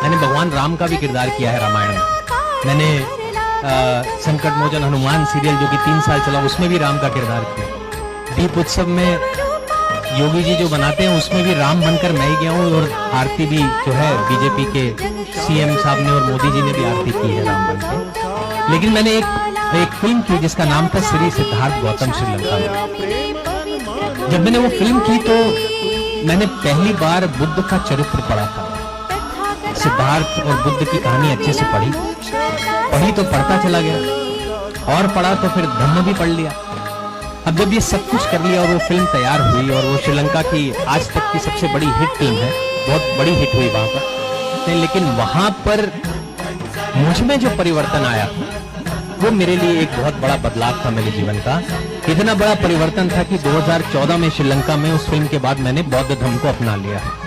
मैंने भगवान राम का भी किरदार किया है रामायण में। मैंने संकट मोचन हनुमान सीरियल जो कि 3 साल चला, उसमें भी राम का किरदार किया। दीप उत्सव में योगी जी जो बनाते हैं उसमें भी राम बनकर मैं ही गया हूँ, और आरती भी जो है बीजेपी के सीएम साहब ने और मोदी जी ने भी आरती की है राम बन के। लेकिन मैंने एक फिल्म की जिसका नाम था श्री सिद्धार्थ गौतम श्रीलंका में। जब मैंने वो फिल्म की तो मैंने पहली बार बुद्ध का चरित्र पढ़ा था। सिद्धार्थ और बुद्ध की कहानी अच्छे से पढ़ी तो पढ़ता चला गया, और पढ़ा तो फिर धम्म भी पढ़ लिया। अब जब ये सब कुछ कर लिया और वो फिल्म तैयार हुई, और वो श्रीलंका की आज तक की सबसे बड़ी हिट फिल्म है, बहुत बड़ी हिट हुई वहां पर। लेकिन वहां पर मुझ में जो परिवर्तन आया वो मेरे लिए एक बहुत बड़ा बदलाव था मेरे जीवन का। इतना बड़ा परिवर्तन था कि 2014 में श्रीलंका में उस फिल्म के बाद मैंने बौद्ध धर्म को अपना लिया है।